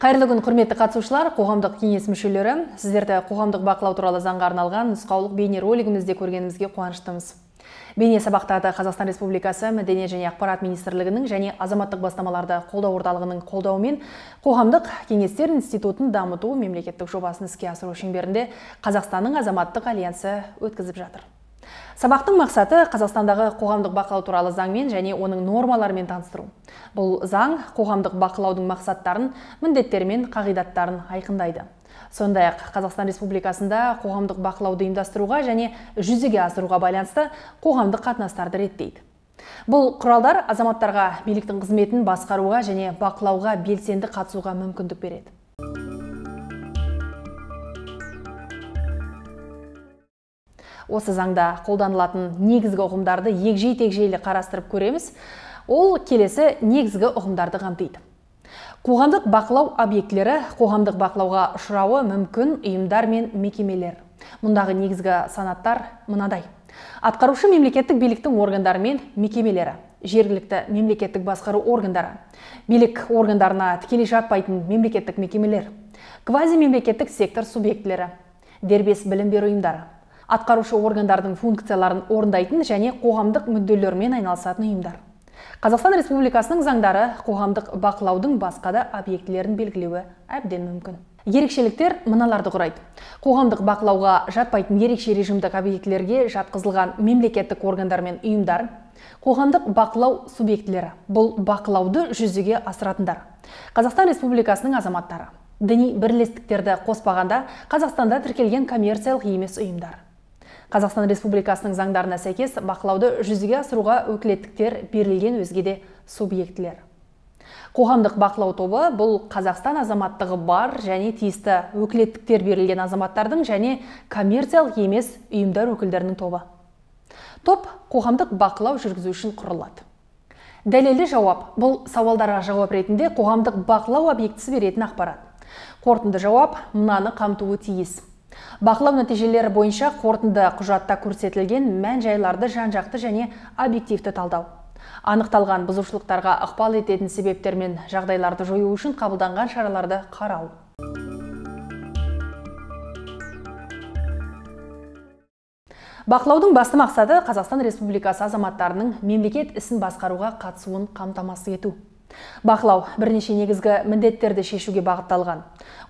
Қайырлы күн, құрметті қатысушылар, қоғамдық кеңес мүшелері. Сіздерді қоғамдық бақылау туралы заңға арналған нұсқаулық бейне ролигімізде көргенімізге қуаныштымыз. Бейне сабақтарды Қазақстан Республикасы Мәдениет және Ақпарат министрлігінің және азаматтық бастамаларды қолдау орталығының қолдауымен қоғамдық кеңестер институтын дамыту мемлекеттік жобасын іске асыру шеңберінде Қазақстанның азаматтық альянсы өткізіп жатыр. Сабақтың мақсаты Қазақстандағы қоғамдық бақылау туралы заңмен және оның нормаларымен таныстыру. Бұл заң қоғамдық бақылаудың мақсаттарын, міндеттері мен қағидаттарын айқындайды. Сондай-ақ Қазақстан Республикасында қоғамдық бақылауды ұйымдастыруға және жүзеге асыруға байланысты қоғамдық қатынастарды реттейді. Бұл құралдар азаматтарға биліктің қызметін басқаруға және бақылауға белсенді қатысуға мүмкіндік береді. Осы заңда қолданылатын негізгі ұғымдарды егжей-тегжейлі қарастырып көреміз. Ол келесі негізгі ұғымдарды қамтиды. Қоғамдық бақылау объектілері қоғамдық бақылауға ұшырауы мүмкін ұйымдар мен мекемелер. Мұндағы негізгі санаттар мынадай: атқарушы мемлекеттік биліктің органдары мен мекемелері, жергілікті мемлекеттік басқару органдары, билік органдарына тікелей жатпайтын мемлекеттік мекемелер, квазимемлекеттік сектор субъектілері, дербес білім беру ұйымдары, атқарушы органдардың функцияларын орындайтын және қоғамдық мүдделермен айналысатын ұйымдар. Қазақстан Республикасының заңдары қоғамдық бақылаудың басқа да объектілерін белгілеуі әбден мүмкін. Ерекшеліктер мыналарды құрайды: қоғамдық бақылауға жатпайтын ерекше режимдік объектілерге жатқызылған мемлекеттік органдар мен ұйымдар, қоғамдық бақылау субъектілері, бұл бақылауды жүзеге асыратындар, Қазақстан Республикасының азаматтары, діни бірлестіктерді қоспағанда Қазақстанда тіркелген коммерциялық емес ұйымдар. Қазақстан Республикасының заңдарына сәйкес бақылауды жүзеге асыруға өкілеттіктер берілген өзге де субъектілер. Қоғамдық бақылау тобы бұл Қазақстан азаматтығы бар және тиісті өкілеттіктер берілген азаматтардың және коммерциялық емес ұйымдар өкілдерінің тобы. Топ қоғамдық бақылау жүргізу үшін құрылады. Дәлелді жауап бұл сауалдарға жауап ретінде қоғамдық бақылау объектісі беретін ақпарат. Қорытынды жауап мынаны қамтуы тиіс: бақылау нәтижелері бойынша қорытынды құжатта көрсетілген мән-жайларды жан-жақты және объективті талдау. Анықталған бұзушылықтарға ықпал ететін себептер мен жағдайларды жою үшін қабылданған шараларды қарау. Бақылаудың басты мақсаты Қазақстан Республикасы азаматтарының мемлекет ісін басқаруға қатысуын қамтамасыз ету. Бақылау бірнеше негізгі міндеттерді шешуге бағытталған.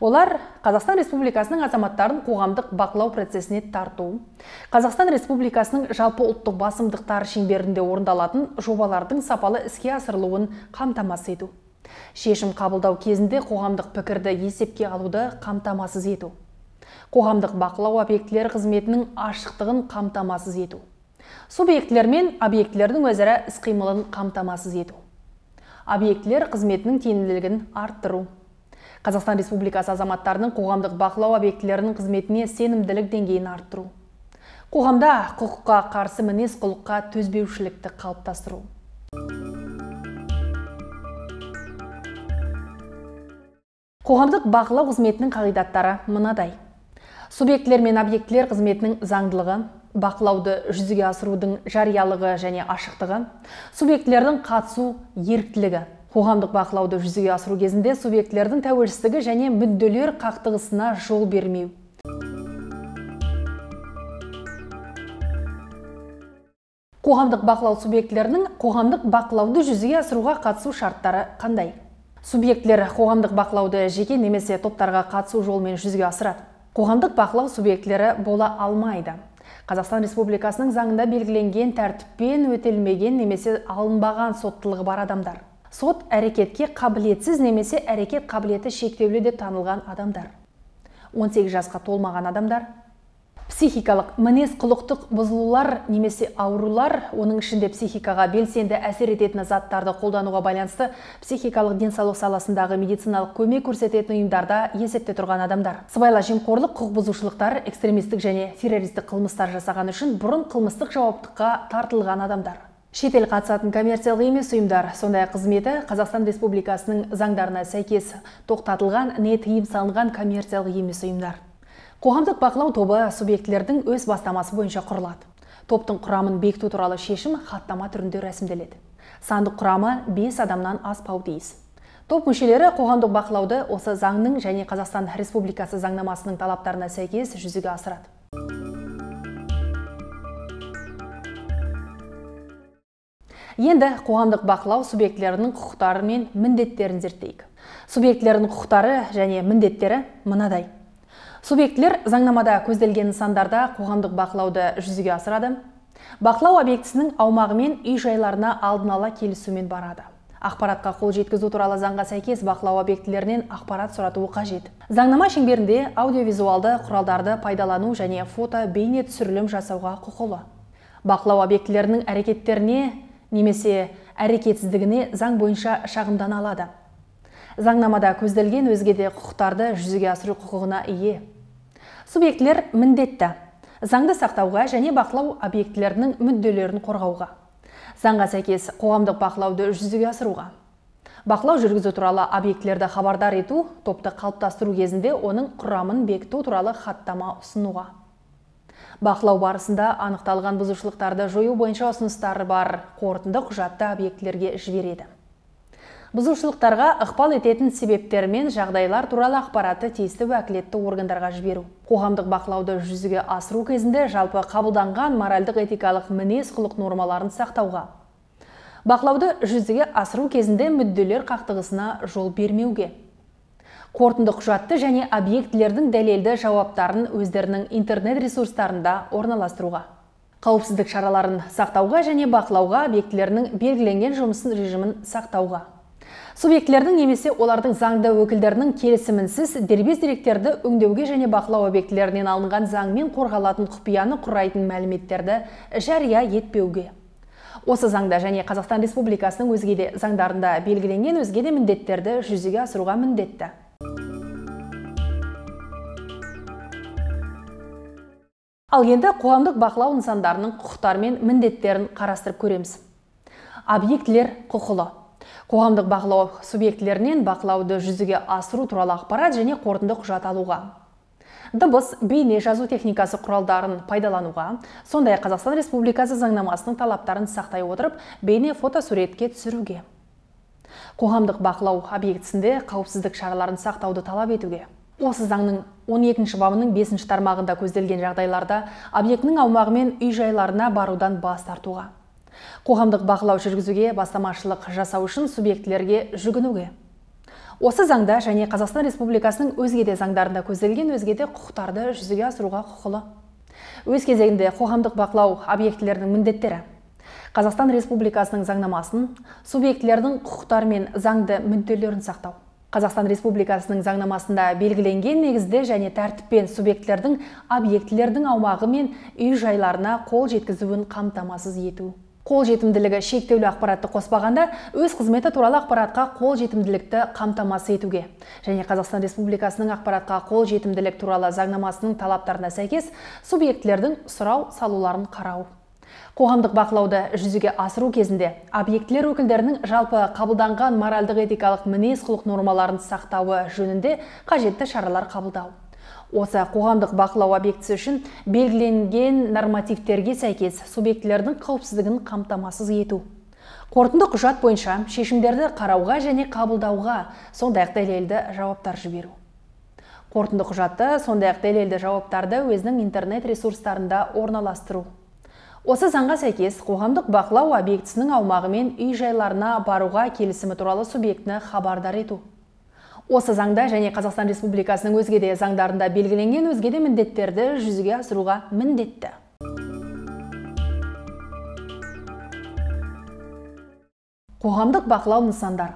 Олар Қазақстан Республикасының азаматтарын қоғамдық бақылау процесіне тарту, Қазақстан Республикасының жалпы ұлттық басымдықтары шеңберінде орындалатын жобалардың сапалы іске асырылуын қамтамасыз ету, шешім қабылдау кезінде қоғамдық пікірді есепке алуды қамтамасыз ету, қоғамдық бақылау объектілері қызметінің ашықтығын қамтамасыз ету, субъектілер мен объектілердің өзара іс-қимылын қамтамасыз ету, объектілер қызметінің тиімділігін арттыру, Қазақстан Республикасы азаматтарының қоғамдық бақылау объектілерінің қызметіне сенімділік деңгейін арттыру, қоғамда құқыққа қарсы мінез құлыққа төзбеушілікті қалыптастыру. Қоғамдық бақылау қызметінің қағидаттары мынадай: субъектілер мен объектілер қызметінің заңдылығы, бақылауды жүзеге асырудың жариялығы және ашықтығы, субъектілердің қатысу еріктілігі, қоғамдық бақылауды жүзеге асыру кезінде субъектілердің тәуелсіздігі және мүдделер қақтығысына жол бермеу. Қоғамдық бақылау субъектілерінің қоғамдық бақылауды жүзеге асыруға қатысу шарттары қандай? Субъектілер қоғамдық бақылауды жеке немесе топтарға қатысу жолымен жүзеге асырады. Қоғамдық бақылау субъектілері бола алмайды: Қазақстан Республикасының заңында белгіленген тәртіппен өтелмеген немесе алынбаған соттылығы бар адамдар, сот әрекетке қабілетсіз немесе әрекет қабілеті шектеулі деп танылған адамдар, 18 жасқа толмаған адамдар, психикалық мінез құлықтық бұзылулар немесе аурулар, оның ішінде психикаға белсенді әсер ететін заттарды қолдануға байланысты психикалық денсаулық саласындағы медициналық көмек көрсететін ұйымдарда есепте тұрған адамдар, сыбайлас жемқорлық, құқық бұзушылықтар, экстремистік және террористік қылмыстар жасаған үшін бұрын қылмыстық жауаптыққа тартылған адамдар, шетел қатысатын коммерциялық емес ұйымдар, сондай-ақ қызметі Қазақстан Республикасының заңдарына сәйкес тоқтатылған не тыйым салынған коммерциялық емес ұйымдар. Қоғамдық бақылау тобы субъектілердің өз бастамасы бойынша құрылады. Топтың құрамын бекіту туралы шешім хаттама түрінде рәсімделеді. Сандық құрамы 5 адамнан аспауы тиіс. Топ мүшелері қоғамдық бақылауды осы заңның және Қазақстан Республикасы заңнамасының талаптарына сәйкес жүзеге асырады. Енді қоғамдық бақылау субъектілерінің құқықтары мен міндеттерін зерттейік. Субъектілердің құқықтары және міндеттері мынадай. Субъектілер заңнамада көзделген нысандарда қоғамдық бақылауды жүзеге асырады. Бақылау объектісінің аумағы мен үй-жайларына алдын ала келісумен барады. Ақпаратқа қол жеткізу туралы заңға сәйкес бақылау объектілерінен ақпарат сұратуы қажет. Заңнама шеңберінде аудиовизуалды құралдарды пайдалану және фото, бейне түсірілім жасауға құқылы. Бақылау объектілерінің әрекеттеріне немесе әрекетсіздігіне заң бойынша шағымдана алады. Заңнамада көзделген өзге де құқықтарды жүзеге асыру құқығына ие. Субъектілер міндетті заңды сақтауға және бақылау объектілерінің мүдделерін қорғауға. Заңға сәйкес қоғамдық бақылауды жүзеге асыруға. Бақылау жүргізу туралы объектілерді хабардар ету, топты қалыптастыру кезінде оның құрамын бекіту туралы хаттама ұсынуға. Бақылау барысында анықталған бұзушылықтарды жою бойынша ұсыныстары бар қорытынды құжатты объектілерге жібереді. Бұзушылықтарға ықпал ететін себептер мен жағдайлар туралы ақпаратты тиісті уәкілетті органдарға жіберу. Қоғамдық бақылауды жүзеге асыру кезінде жалпы қабылданған моральдық этикалық мінез-құлық нормаларын сақтауға. Бақылауды жүзеге асыру кезінде мүдделер қақтығысына жол бермеуге. Қорытынды құжатты және объектілердің дәлелді жауаптарын өздерінің интернет ресурстарында орналастыруға. Қауіпсіздік шараларын сақтауға және бақылауға объектілерінің белгіленген жұмысын режимін сақтауға. Субъектілердің немесе олардың заңды өкілдерінің келісімінсіз дербес деректерді өңдеуге және бақылау объектілерінен алынған заңмен қорғалатын құпияны құрайтын мәліметтерді жария етпеуге. Осы заңда және Қазақстан Республикасының өзге де заңдарында белгіленген өзге де міндеттерді жүзеге асыруға міндетті. Ал енді қоғамдық бақылау нысандарының құқықтары мен міндеттерін қарастырып көреміз. Объектілер құқылы. Қоғамдық бақылау субъектілерінен бақылауды жүзеге асыру туралы ақпарат және қорытынды құжат алуға. Дыбыс, бейне жазу техникасы құралдарын пайдалануға, сондай Қазақстан Республикасы заңнамасының талаптарын сақтай отырып, бейне фотосуретке түсіруге. Қоғамдық бақылау объектісінде қауіпсіздік шараларын сақтауды талап етуге. Осы заңның 12 бабының 5 тармағында көзделген жағдайларда объектінің аумағы мен үй-жайларына барудан бас тартуға. Қоғамдық бақылау жүргізуге бастамашылық жасау үшін субъектілерге жүгінуге. Осы заңда және Қазақстан Республикасының өзге де заңдарында көзделген өзге де құқықтарды жүзеге асыруға құқылы. Өз кезегінде қоғамдық бақылау объектілерінің міндеттері. Қазақстан Республикасының заңнамасын, субъектілердің құқықтары мен заңды мүдделерін сақтау. Қазақстан Республикасының заңнамасында белгіленген негізді және тәртіппен субъектілердің объектілердің аумағы мен үй-жайларына қол жеткізуін қамтамасыз ету. Қол жетімділігі шектеулі ақпаратты қоспағанда өз қызметі туралы ақпаратқа қол жетімділікті қамтамасыз етуге және Қазақстан Республикасының ақпаратқа қол жетімділік туралы заңнамасының талаптарына сәйкес субъектілердің сұрау салуларын қарау. Қоғамдық бақылауды жүзеге асыру кезінде объектілер өкілдерінің жалпы қабылданған моральдық этикалық мінез-құлық нормаларын сақтауы жөнінде қажетті шаралар қабылдау. Осы қоғамдық бақылау объектісі үшін белгіленген нормативтерге сәйкес субъектілердің қауіпсіздігін қамтамасыз ету. Қорытынды құжат бойынша шешімдерді қарауға және қабылдауға, сондай-ақ дәлелді жауаптар жіберу. Қорытынды құжатты, сондай-ақ дәлелді жауаптарды өзінің интернет ресурстарында орналастыру. Осы заңға сәйкес қоғамдық бақылау объектісінің аумағы мен үй-жайларына баруға келісімі туралы субъектіні хабардар ету. Осы заңда және Қазақстан Республикасының өзге де заңдарында белгіленген өзге де міндеттерді жүзеге асыруға міндетті. Қоғамдық бақылау нысандары.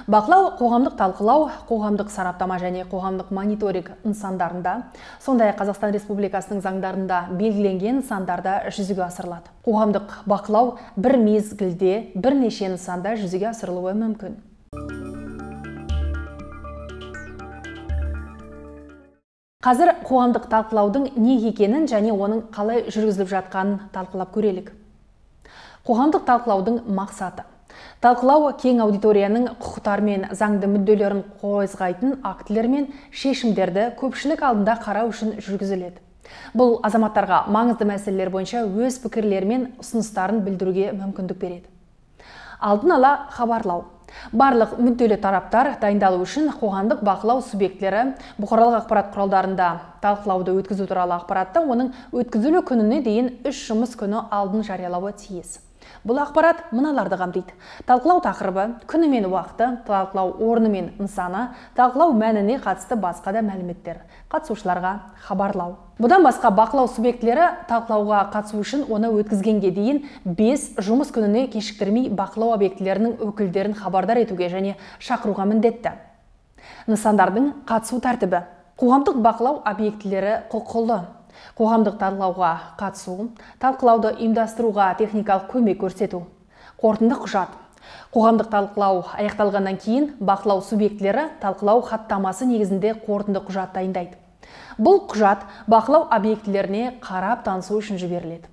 Бақылау қоғамдық талқылау, қоғамдық сараптама және қоғамдық мониторинг нысандарында, сондай-ақ Қазақстан Республикасының заңдарында белгіленген нысандарда жүзеге асырылады. Қоғамдық бақылау бір мезгілде бірнеше нысанда жүзеге асырылуы мүмкін. Қазір қоғамдық талқылаудың не екенін және оның қалай жүргізіліп жатқанын талқылап көрелік. Қоғамдық талқылаудың мақсаты. Талқылау кең аудиторияның құқықтары мен заңды мүдделерін қозғайтын актілер мен шешімдерді көпшілік алдында қарау үшін жүргізіледі. Бұл азаматтарға маңызды мәселелер бойынша өз пікірлері мен ұсыныстарын білдіруге мүмкіндік береді. Алдын ала хабарлау. Барлық мүдделі тараптар дайындалу үшін қоғамдық бақылау субъектілері бұқаралық ақпарат құралдарында талқылауды өткізу туралы ақпаратты оның өткізілу күніне дейін 3 жұмыс күні алдын жариялауы тиіс. Бұл ақпарат мыналарды қамтиды: талқылау тақырыбы, күні мен уақыты, талқылау орны мен нысаны, талқылау мәніне қатысты басқа да мәліметтер, қатысушыларға хабарлау. Бұдан басқа бақылау субъектілері талқылауға қатысу үшін оны өткізгенге дейін 5 жұмыс күніне кешіктірмей бақылау объектілерінің өкілдерін хабардар етуге және шақыруға міндетті. Нысандардың қатысу тәртібі. Қоғамдық бақылау объектілері құқылы. Қоғамдық талқылауға қатысу, талқылауды ұйымдастыруға техникалық көмек көрсету. Қорытынды құжат. Қоғамдық талқылау аяқталғаннан кейін бақылау субъектілері талқылау хаттамасы негізінде қорытынды құжат дайындайды. Бұл құжат бақылау объектілеріне қарап танысу үшін жіберіледі.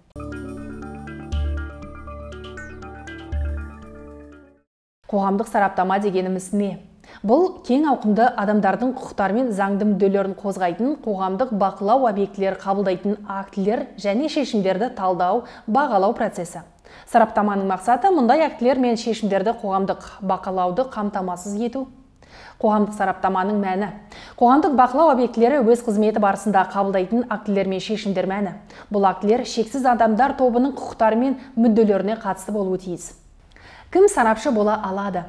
Қоғамдық сараптама дегеніміз не? Бұл кең ауқымды адамдардың құқықтары мен заңды мүдделерін қозғайтын қоғамдық бақылау объектілері қабылдайтын актілер және шешімдерді талдау, бағалау процесі. Сараптаманың мақсаты мұндай актілер мен шешімдерді қоғамдық бақылауды қамтамасыз ету. Қоғамдық сараптаманың мәні. Қоғамдық бақылау объектілері өз қызметі барысында қабылдайтын актілер мен шешімдер мәні. Бұл актілер шексіз адамдар тобының құқықтары мен мүдделеріне қатысты болуы тиіс. Кім сарапшы бола алады?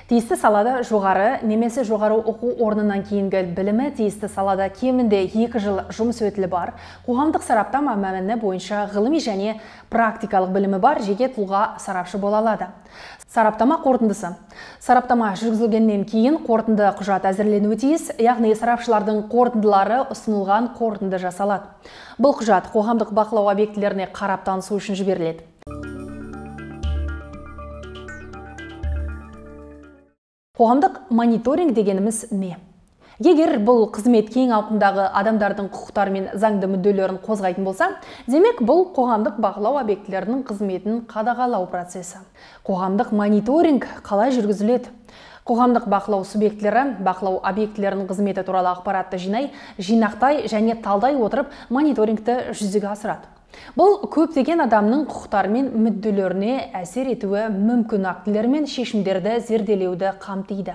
Тиісті салада жоғары немесе жоғары оқу орнынан кейінгі білімі, тиісті салада кемінде 2 жыл жұмыс өтілі бар, қоғамдық сараптама мәні бойынша ғылыми және практикалық білімі бар жеке тұлға сарапшы бола алады. Сараптама қорытындысы. Сараптама жүргізілгеннен кейін қорытынды құжат әзірленуі тиіс, яғни сарапшылардың қорытындылары ұсынылған қорытынды жасалады. Бұл құжат қоғамдық бақылау объектілеріне қарап танысу үшін жіберіледі. Қоғамдық мониторинг дегеніміз не? Егер бұл қызмет кең ауқымдағы адамдардың құқықтары мен заңды мүдделерін қозғайтын болса, демек бұл қоғамдық бақылау объектілерінің қызметін қадағалау процесі. Қоғамдық мониторинг қалай жүргізіледі? Қоғамдық бақылау субъектілері бақылау объектілерінің қызметі туралы ақпаратты жинақтай және талдай отырып мониторингті жүзеге асырады. Бұл көптеген адамның құқықтары мен мүдделеріне әсер етуі мүмкін актілер мен шешімдерді зерделеуді қамтиды.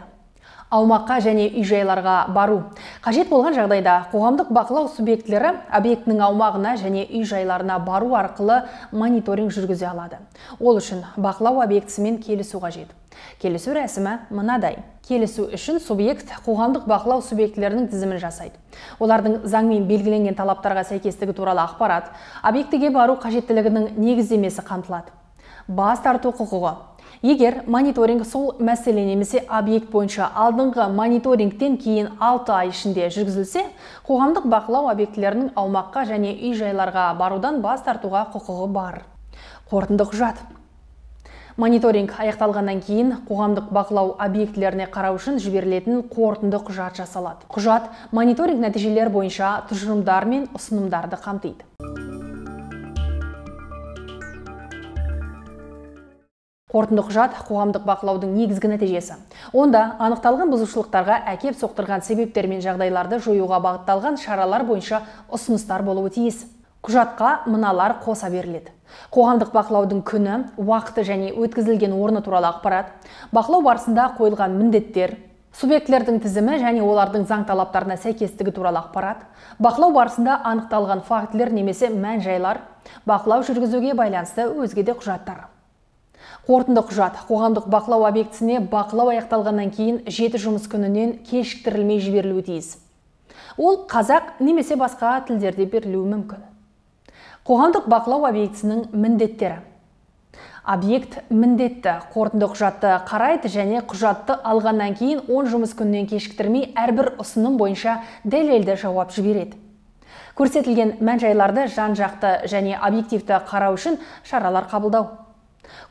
Аумаққа және үй-жайларға бару. Қажет болған жағдайда қоғамдық бақылау субъектілері объектінің аумағына және үй-жайларына бару арқылы мониторинг жүргізе алады. Ол үшін бақылау объектісімен келісу қажет. Келісу рәсімі мынадай. Келісу үшін субъект қоғамдық бақылау субъектілерінің тізімін жасайды. Олардың заңмен белгіленген талаптарға сәйкестігі туралы ақпарат, объектіге бару қажеттілігінің негіздемесі қамтылады. Бас тарту құқығы. Егер мониторинг сол мәселе немесе объект бойынша алдыңғы мониторингтен кейін 6 ай ішінде жүргізілсе, қоғамдық бақылау объектілерінің аумаққа және үй-жайларға барудан бас тартуға құқығы бар. Қорытынды құжат. Мониторинг аяқталғаннан кейін қоғамдық бақылау объектілеріне қарау үшін жіберілетін қорытынды құжат жасалады. Құжат мониторинг нәтижелері бойынша тұжырымдар мен ұсынымдарды қамтиды. Қорытынды құжат қоғамдық бақылаудың негізгі нәтижесі. Онда анықталған бұзушылықтарға әкеп соқтырған себептер мен жағдайларды жоюға бағытталған шаралар бойынша ұсыныстар болуы тиіс. Құжатқа мыналар қоса беріледі. Қоғамдық бақылаудың күні, уақыты және өткізілген орны туралы ақпарат, бақылау барысында қойылған міндеттер, субъектілердің тізімі және олардың заң талаптарына сәйкестігі туралы ақпарат, бақылау барысында анықталған фактілер немесе мән-жайлар, бақылау жүргізуге байланысты өзге де құжаттар. Қорытынды құжат қоғамдық бақылау объектісіне бақылау аяқталғаннан кейін 7 жұмыс күнінен кешіктірілмей жіберілуі тиіс. Ол қазақ немесе басқа тілдерде берілуі мүмкін. Қоғамдық бақылау объектісінің міндеттері. Объект міндетті қорытынды құжатты қарайды және құжатты алғаннан кейін 10 жұмыс күнінен кешіктірмей әрбір ұсыным бойынша дәлелді жауап жібереді. Көрсетілген мән-жайларды жан-жақты және объективті қарау үшін шаралар қабылдау.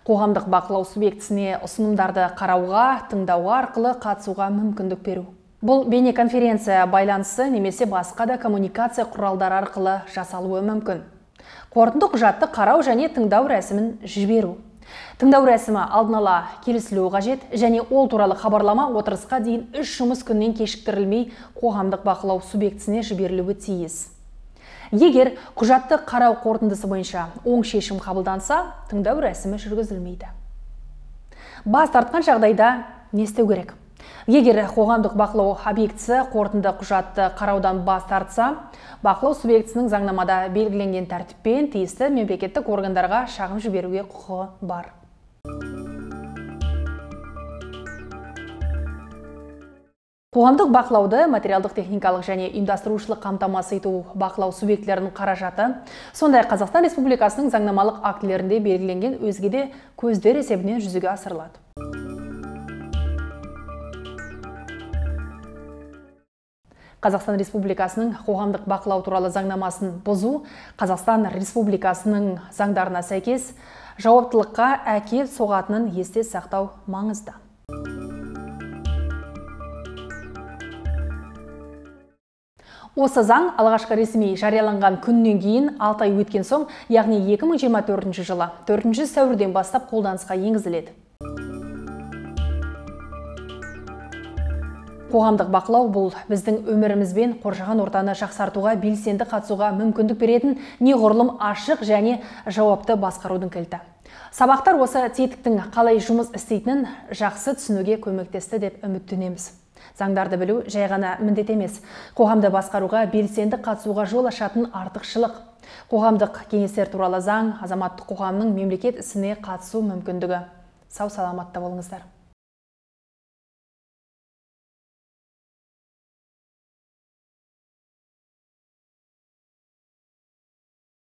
Қоғамдық бақылау субъектісіне ұсынымдарды қарауға, тыңдауға арқылы қатысуға мүмкіндік беру. Бұл бейнеконференция байланысы немесе басқа да коммуникация құралдары арқылы жасалуы мүмкін. Қорытынды құжатты қарау және тыңдау рәсімін жіберу. Тыңдау рәсімі алдын ала келісілуі қажет және ол туралы хабарлама отырысқа дейін 3 жұмыс күннен кешіктірілмей қоғамдық бақылау субъектісіне жіберілуі тиіс. Егер құжатты қарау қорытындысы бойынша оң шешім қабылданса, тыңдау рәсімі жүргізілмейді. Бас тартқан жағдайда не істеу керек? Егер қоғамдық бақылау объектісі қорытынды құжатты қараудан бас тартса, бақылау субъектісінің заңнамада белгіленген тәртіппен тиісті мемлекеттік органдарға шағым жіберуге құқығы бар. Қоғамдық бақылауды материалдық, техникалық және ұйымдастырушылық қамтамасыз ету бақылау субъектілерінің қаражаты, сондай Қазақстан Республикасының заңнамалық актілерінде белгіленген өзге де көздер есебінен жүзеге асырылады. Қазақстан Республикасының қоғамдық бақылау туралы заңнамасын бұзу Қазақстан Республикасының заңдарына сәйкес жауаптылыққа әкеп соғатынын есте сақтау маңызды. Осы заң алғашқы ресми жарияланған күннен кейін 6 ай өткен соң, яғни 2024 жылы 4 сәуірден бастап қолданысқа енгізіледі. Қоғамдық бақылау бұл біздің өмірімізбен қоршаған ортаны жақсартуға белсенді қатысуға мүмкіндік беретін неғұрлым ашық және жауапты басқарудың кілті. Сабақтар осы тетіктің қалай жұмыс істейтінін жақсы түсінуге көмектесті деп үміттенеміз. Заңдарды білу жай ғана міндет емес, қоғамды басқаруға белсенді қатысуға жол ашатын артықшылық. Қоғамдық кеңестер туралы заң азаматтық қоғамның мемлекет ісіне қатысу мүмкіндігі. Сау саламатта болыңыздар.